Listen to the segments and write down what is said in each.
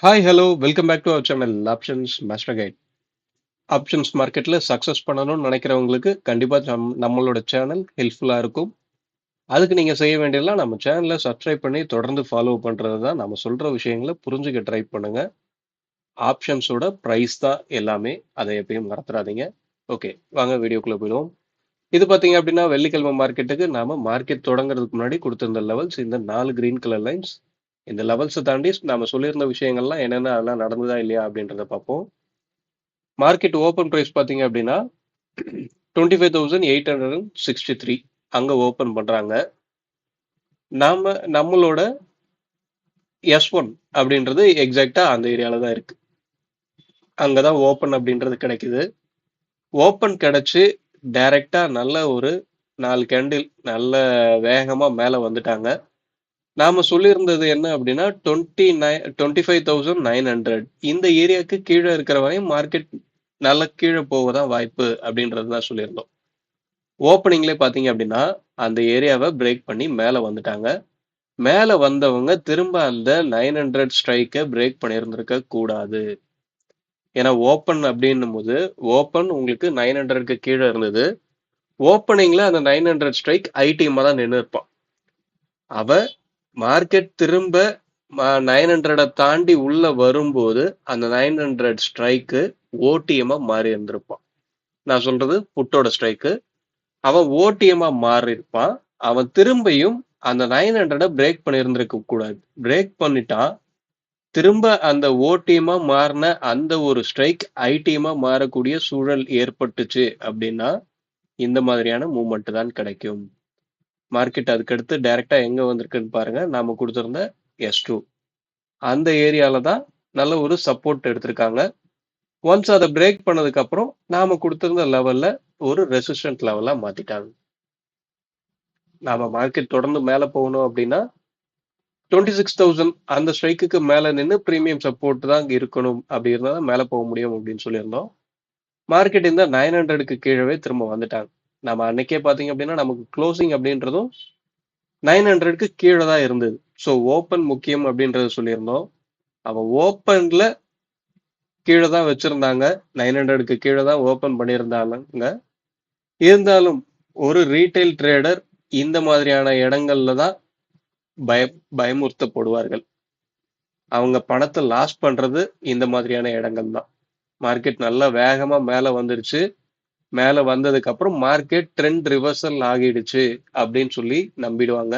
Hi hello welcome back to our channel options master guide. Options மார்க்கெட்டில் success பண்ணணும்னு நினைக்கிறவங்களுக்கு கண்டிப்பாக நம்மளோட சேனல் ஹெல்ப்ஃபுல்லாக இருக்கும். அதுக்கு நீங்கள் செய்ய வேண்டியதெல்லாம் நம்ம சேனலை சப்ஸ்கிரைப் பண்ணி தொடர்ந்து ஃபாலோ பண்ணுறது தான். நம்ம சொல்கிற விஷயங்களை புரிஞ்சுக்க ட்ரை பண்ணுங்க. ஆப்ஷன்ஸோட ப்ரைஸ் தான் எல்லாமே, அதை எப்பயும் மறந்துடாதீங்க. ஓகே, வாங்க வீடியோக்குள்ளே போயிடுவோம். இது பார்த்தீங்க அப்படின்னா வெள்ளிக்கிழமை மார்க்கெட்டுக்கு நாம மார்க்கெட் தொடங்குறதுக்கு முன்னாடி கொடுத்திருந்த லெவல்ஸ் இந்த 4 கிரீன் கலர் லைன்ஸ். இந்த லெவல்ஸை தாண்டி நாம சொல்லியிருந்த விஷயங்கள்லாம் என்னென்ன அதெல்லாம் நடந்ததா இல்லையா அப்படின்றத பார்ப்போம். மார்க்கெட் ஓப்பன் பிரைஸ் பார்த்தீங்க அப்படின்னா 25,863 அங்க ஓப்பன் பண்றாங்க. நம்மளோட S1 அப்படின்றது எக்ஸாக்டா அந்த ஏரியால தான் இருக்கு. அங்கதான் ஓப்பன் அப்படின்றது கிடைக்குது. ஓப்பன் கிடைச்சு டைரக்டா நல்ல ஒரு 4 கேண்டில் நல்ல வேகமா மேல வந்துட்டாங்க. நாம சொல்லியிருந்தது என்ன அப்படின்னா 25,900 இந்த ஏரியாவுக்கு கீழே இருக்கிற வரையும் மார்க்கெட் நல்ல கீழே போகதான் வாய்ப்பு அப்படின்றது தான் சொல்லியிருந்தோம். ஓப்பனிங்லேயே பார்த்தீங்க அப்படின்னா அந்த ஏரியாவை பிரேக் பண்ணி மேலே வந்துட்டாங்க. மேலே வந்தவங்க திரும்ப அந்த 900 ஸ்ட்ரைக்கை பிரேக் பண்ணியிருந்திருக்க கூடாது. ஏன்னா ஓப்பன் அப்படின்னும் போது ஓப்பன் உங்களுக்கு 900க்கு கீழே இருந்தது. ஓப்பனிங்ல அந்த 900 ஸ்ட்ரைக் ஐடிஎம்மா தான் நின்று இருப்பான். அவ மார்க்கெட் திரும்ப 900 தாண்டி உள்ள வரும்போது அந்த 900 ஸ்ட்ரைக்கு ஓடிஎம்மா மாறி இருந்திருப்பான். நான் சொல்றது புட்டோட ஸ்ட்ரைக்கு. அவன் ஓடிஎம்மா மாறி இருப்பான். அவன் திரும்பியும் அந்த 900 பிரேக் பண்ணியிருந்திருக்க கூடாது. பிரேக் பண்ணிட்டான். திரும்ப அந்த ஓடிஎம்மா மாறின அந்த ஒரு ஸ்ட்ரைக் ஐடிஎம்மா மாறக்கூடிய சூழல் ஏற்பட்டுச்சு அப்படின்னா இந்த மாதிரியான மூவ்மெண்ட் தான் கிடைக்கும். மார்க்கெட் அதுக்கடுத்து டைரக்டா எங்க வந்திருக்குன்னு பாருங்க. நாம கொடுத்திருந்த S2 அந்த ஏரியால தான் நல்ல ஒரு சப்போர்ட் எடுத்திருக்காங்க. ஒன்ஸ் அதை பிரேக் பண்ணதுக்கு அப்புறம் நாம கொடுத்திருந்த லெவல்ல ஒரு ரெசிஸ்டன்ட் லெவலா மாத்திட்டாங்க. நாம மார்க்கெட் தொடர்ந்து மேல போகணும் அப்படின்னா 26,000 அந்த ஸ்ட்ரைக்குக்கு மேல நின்று பிரீமியம் சப்போர்ட் தான் இருக்கணும். அப்படி இருந்தா தான் மேல போக முடியும் அப்படின்னு சொல்லியிருந்தோம். மார்க்கெட் இந்த 900க்கு கீழவே திரும்ப வந்துட்டாங்க. நம்ம அன்னைக்கே பாத்தீங்க அப்படின்னா நமக்கு க்ளோசிங் அப்படின்றதும் 900க்கு கீழே தான் இருந்தது. ஸோ ஓப்பன் முக்கியம் அப்படின்றத சொல்லியிருந்தோம். அவன் ஓப்பன்ல கீழே தான் வச்சிருந்தாங்க. 900க்கு கீழே தான் ஓப்பன் பண்ணியிருந்தாங்க. இருந்தாலும் ஒரு ரீட்டைல் ட்ரேடர் இந்த மாதிரியான இடங்கள்ல தான் பயமுறுத்தப்படுவார்கள். அவங்க பணத்தை லாஸ் பண்றது இந்த மாதிரியான இடங்கள் தான். மார்க்கெட் நல்லா வேகமா மேல வந்துருச்சு. மேல வந்ததுக்கு அப்புறம் மார்க்கெட் ட்ரெண்ட் ரிவர்சல் ஆகிடுச்சு அப்படின்னு சொல்லி நம்பிடுவாங்க.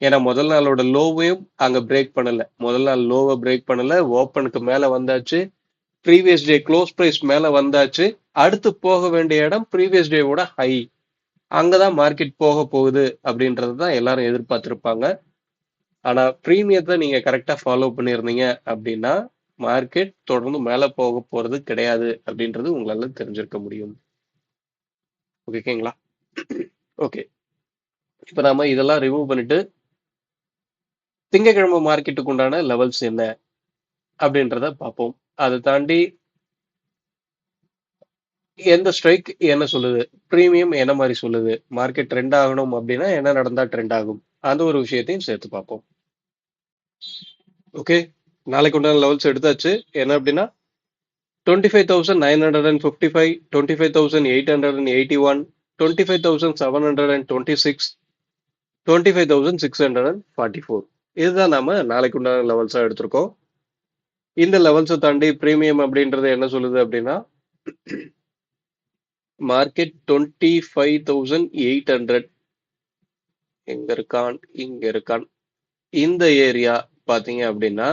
ஏன்னா முதல் நாளோட லோவையும் அங்க பிரேக் பண்ணல. முதல் நாள் லோவை பிரேக் பண்ணல. ஓப்பனுக்கு மேல வந்தாச்சு. ப்ரீவியஸ் டே க்ளோஸ் பிரைஸ் மேல வந்தாச்சு. அடுத்து போக வேண்டிய இடம் ப்ரீவியஸ் டேவோட ஹை. அங்கதான் மார்க்கெட் போக போகுது அப்படின்றது தான் எல்லாரும் எதிர்பார்த்திருப்பாங்க. ஆனா பிரீமியத்தை நீங்க கரெக்டா ஃபாலோ பண்ணியிருந்தீங்க அப்படின்னா மார்க்கெட் தொடர்ந்து மேல போக போறது கிடையாது அப்படின்றது உங்களால தெரிஞ்சிருக்க முடியும். ஓகேங்களா? ஓகே, இப்ப நாம இதெல்லாம் ரிமூவ் பண்ணிட்டு திங்கக்கிழமை மார்க்கெட்டுக்கு உண்டான லெவல்ஸ் என்ன அப்படின்றத பார்ப்போம். அதை தாண்டி எந்த ஸ்ட்ரைக் என்ன சொல்லுது, பிரீமியம் என்ன மாதிரி சொல்லுது, மார்க்கெட் ட்ரெண்ட் ஆகணும் அப்படின்னா என்ன நடந்தா ட்ரெண்ட் ஆகும், அந்த ஒரு விஷயத்தையும் சேர்த்து பார்ப்போம். ஓகே, நாளைக்கு உண்டான லெவல்ஸ் எடுத்தாச்சு. என்ன அப்படின்னா 25,955, 25,881, 25,726, 25,644. இதுதான் நாம நாளைக்கு உண்டான லெவல்ஸா எடுத்திருக்கோம். இந்த லெவல்ஸை தாண்டி பிரீமியம் அப்படின்றது என்ன சொல்லுது அப்படின்னா மார்க்கெட் 25,800 எங்க இருக்கான், இங்க இருக்கான். இந்த ஏரியா பாத்தீங்க அப்படின்னா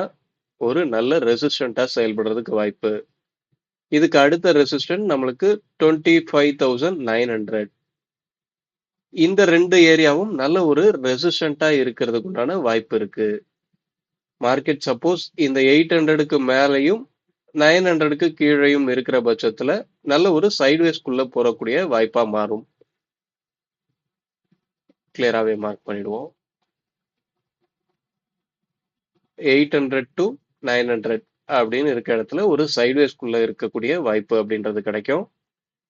ஒரு நல்ல ரெசிஸ்டண்டா செயல்படுறதுக்கு வாய்ப்பு. இதுக்கு அடுத்த ரெசிஸ்டன்ட் நம்மளுக்கு 25,900. இந்த ரெண்டு ஏரியாவும் நல்ல ஒரு ரெசிஸ்டண்டா இருக்கிறதுக்கு உண்டான வாய்ப்பு இருக்கு. மார்க்கெட் சப்போஸ் இந்த 800க்கு மேலையும் 900க்கு கீழையும் இருக்கிற பட்சத்துல நல்ல ஒரு சைட்வேஸ்குள்ள போறக்கூடிய வாய்ப்பா மாறும். கிளியராவே மார்க் பண்ணிடுவோம். 800 to 900 அப்படின்னு இருக்க இடத்துல ஒரு சைட்வேஸ்குள்ள இருக்கக்கூடிய வாய்ப்பு அப்படின்றது கிடைக்கும்.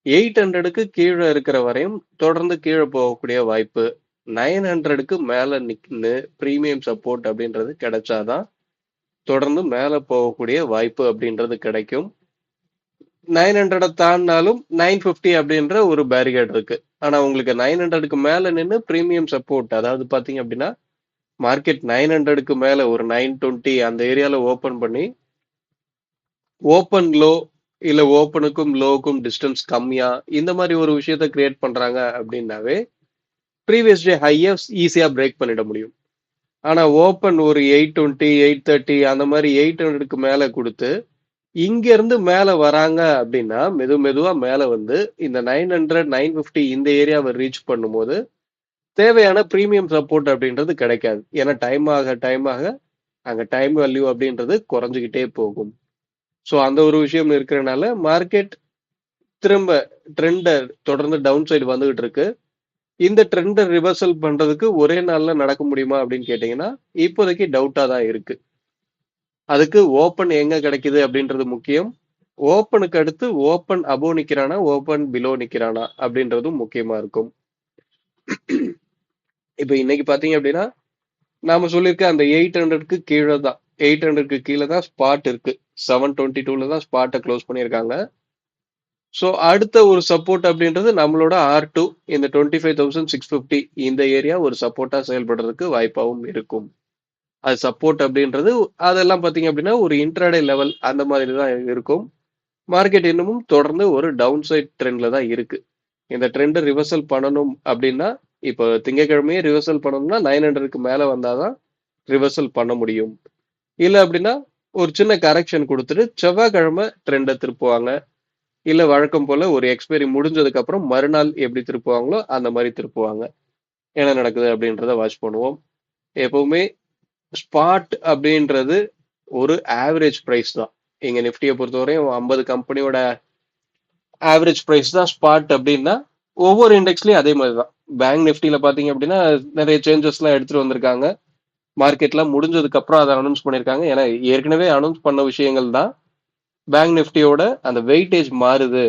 800க்கு கீழே இருக்கிற வரையும் தொடர்ந்து கீழே போகக்கூடிய வாய்ப்பு. 900க்கு மேல நின்னு பிரீமியம் சப்போர்ட் அப்படின்றது கிடைச்சாதான் தொடர்ந்து மேல போகக்கூடிய வாய்ப்பு அப்படின்றது கிடைக்கும். 900 தாண்டினாலும் 950 அப்படின்ற ஒரு பேரிகேட் இருக்கு. ஆனா உங்களுக்கு 900க்கு மேல நின்னு பிரீமியம் சப்போர்ட், அதாவது பாத்தீங்க அப்படின்னா மார்க்கெட் 900க்கு மேல ஒரு 920 அந்த ஏரியால ஓபன் பண்ணி ஓபன் லோ இல்ல ஓபனுக்கும் லோவுக்கும் டிஸ்டன்ஸ் கம்மியா இந்த மாதிரி ஒரு விஷயத்த கிரியேட் பண்றாங்க அப்படின்னாவே ப்ரீவியஸ் டே ஹையை ஈஸியா பிரேக் பண்ணிட முடியும். ஆனா ஓபன் ஒரு 820 830 அந்த மாதிரி 800க்கு மேல கொடுத்து இங்க இருந்து மேல வராங்க அப்படின்னா மெதுவா மேல வந்து இந்த 900 950 இந்த ஏரியாவை ரீச் பண்ணும்போது தேவையான பிரீமியம் சப்போர்ட் அப்படின்றது கிடைக்காது. ஏன்னா டைம் ஆக அங்க டைம் வேல்யூ அப்படின்றது குறைஞ்சுக்கிட்டே போகும். ஸோ அந்த ஒரு விஷயம் இருக்கிறனால மார்க்கெட் திரும்ப ட்ரெண்ட தொடர்ந்து டவுன் சைடு வந்துகிட்டு இருக்கு. இந்த ட்ரெண்டை ரிவர்சல் பண்றதுக்கு ஒரே நாள்ல நடக்க முடியுமா அப்படின்னு கேட்டீங்கன்னா இப்போதைக்கு டவுட்டா தான் இருக்கு. அதுக்கு ஓப்பன் எங்க கிடைக்குது அப்படின்றது முக்கியம். ஓப்பனுக்கு அடுத்து ஓப்பன் அபோவ் நிக்கிறானா ஓப்பன் பிலோ நிக்கிறானா அப்படின்றதும் முக்கியமா இருக்கும். இப்ப இன்னைக்கு பாத்தீங்க அப்படின்னா நாம சொல்லியிருக்க அந்த 800க்கு கீழே தான் 800க்கு கீழே தான் ஸ்பாட் இருக்கு. 722ல தான் ஸ்பாட்டை க்ளோஸ் பண்ணியிருக்காங்க. ஸோ அடுத்த ஒரு சப்போர்ட் அப்படின்றது நம்மளோட R2 இந்த 25,650 இந்த ஏரியா ஒரு சப்போர்ட்டா செயல்படுறதுக்கு வாய்ப்பாகவும் இருக்கும். அது சப்போர்ட் அப்படின்றது அதெல்லாம் பாத்தீங்க அப்படின்னா ஒரு இன்ட்ராடே லெவல் அந்த மாதிரி தான் இருக்கும். மார்க்கெட் இன்னமும் தொடர்ந்து ஒரு டவுன் சைட் ட்ரெண்ட்ல தான் இருக்கு. இந்த ட்ரெண்ட் ரிவர்சல் பண்ணணும் அப்படின்னா இப்போ திங்கட்கிழமையே ரிவர்சல் பண்ணணும்னா 900க்கு மேல வந்தாதான் ரிவர்சல் பண்ண முடியும். இல்ல அப்படின்னா ஒரு சின்ன கரெக்ஷன் கொடுத்துட்டு செவ்வாய்க்கிழமை ட்ரெண்டை திருப்புவாங்க. இல்ல வழக்கம் போல ஒரு எக்ஸ்பைரி முடிஞ்சதுக்கு அப்புறம் மறுநாள் எப்படி திருப்புவாங்களோ அந்த மாதிரி திருப்புவாங்க. என்ன நடக்குது அப்படின்றத வாட்ச் பண்ணுவோம். எப்பவுமே ஸ்பாட் அப்படின்றது ஒரு ஆவரேஜ் பிரைஸ் தான். இங்க நிஃப்டியை பொறுத்தவரையும் 50 கம்பெனியோட ஆவரேஜ் பிரைஸ் தான் ஸ்பாட் அப்படின்னா ஒவ்வொரு இண்டெக்ஸ்லயும் அதே மாதிரி தான். பேங்க் நிஃப்டியில பாத்தீங்க அப்படின்னா நிறைய சேஞ்சஸ் எல்லாம் எடுத்துட்டு வந்திருக்காங்க. மார்க்கெட்லாம் முடிஞ்சதுக்கு அப்புறம் அதை அனௌன்ஸ் பண்ணியிருக்காங்க. ஏன்னா ஏற்கனவே அனௌன்ஸ் பண்ண விஷயங்கள் தான். பேங்க் நிஃப்டியோட அந்த வெயிட்டேஜ் மாறுது,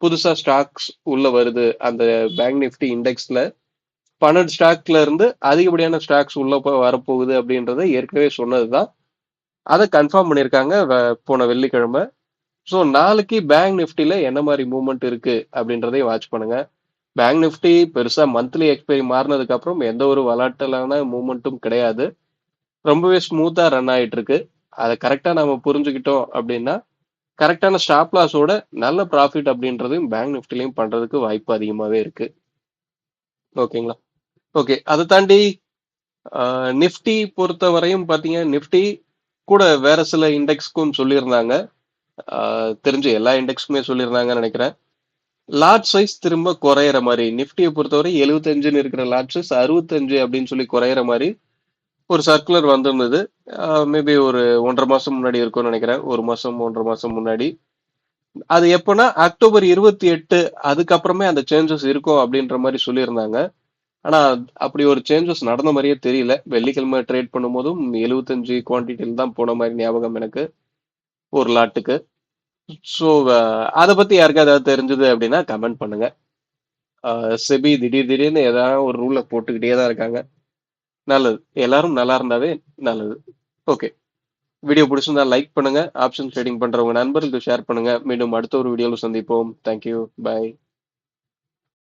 புதுசா ஸ்டாக்ஸ் உள்ள வருது. அந்த பேங்க் நிஃப்டி இண்டெக்ஸ்ல 12 ஸ்டாக்ல இருந்து அதிகப்படியான ஸ்டாக்ஸ் உள்ள வரப்போகுது அப்படின்றத ஏற்கனவே சொன்னதுதான். அதை கன்ஃபார்ம் பண்ணியிருக்காங்க போன வெள்ளிக்கிழமை. ஸோ நாளைக்கு பேங்க் நிஃப்டில என்ன மாதிரி மூவ்மெண்ட் இருக்கு அப்படின்றதையும் வாட்ச் பண்ணுங்க. பேங்க் நிஃப்டி பெருசா மந்த்லி எக்ஸ்பைரி மாறினதுக்கு அப்புறம் எந்த ஒரு வலாட்டலான மூவ்மெண்ட்டும் கிடையாது. ரொம்பவே ஸ்மூத்தா ரன் ஆயிட்டு இருக்கு. அதை கரெக்டா நம்ம புரிஞ்சுக்கிட்டோம் அப்படின்னா கரெக்டான ஸ்டாப் லாஸோட நல்ல ப்ராஃபிட் அப்படின்றதையும் பேங்க் நிஃப்டிலையும் பண்றதுக்கு வாய்ப்பு அதிகமாவே இருக்கு. ஓகேங்களா? ஓகே, அதை தாண்டி நிஃப்டி பொறுத்த வரையும் பாத்தீங்க, நிஃப்டி கூட வேற சில இண்டெக்ஸ்க்கும் சொல்லியிருந்தாங்க. தெரிஞ்ச எல்லா இண்டெக்ஸ்க்குமே சொல்லியிருந்தாங்கன்னு நினைக்கிறேன். லார்ஜ் சைஸ் திரும்ப குறையிற மாதிரி நிஃப்டியை பொறுத்தவரை 75ன்னு இருக்கிற லார்ஜ் சைஸ் 65 அப்படின்னு சொல்லி குறையிற மாதிரி ஒரு சர்க்குலர் வந்திருந்தது. மேபி ஒரு 1.5 மாசம் முன்னாடி இருக்கும்னு நினைக்கிறேன். 1 மாசம் 1.5 மாசம் முன்னாடி. அது எப்பன்னா அக்டோபர் 28 அதுக்கப்புறமே அந்த சேஞ்சஸ் இருக்கும் அப்படின்ற மாதிரி சொல்லியிருந்தாங்க. ஆனா அப்படி ஒரு சேஞ்சஸ் நடந்த மாதிரியே தெரியல. வெள்ளிக்கிழமை ட்ரேட் பண்ணும்போதும் 75 குவான்டிட்டியில் தான் போன மாதிரி ஞாபகம் எனக்கு ஒரு லாட்டுக்கு. ஸோ அதை பத்தி யாருக்கா ஏதாவது தெரிஞ்சது அப்படின்னா கமெண்ட் பண்ணுங்க. செபி திடீர்னு ஏதாவது ஒரு ரூலை போட்டுக்கிட்டே தான் இருக்காங்க. நல்லது, எல்லாரும் நல்லா இருந்தாவே நல்லது. ஓகே, வீடியோ பிடிச்சிருந்தா லைக் பண்ணுங்க. ஆப்ஷன் ட்ரேடிங் பண்றவங்க நண்பர்களுக்கு ஷேர் பண்ணுங்க. மீண்டும் அடுத்த ஒரு வீடியோவில் சந்திப்போம். Thank you, by.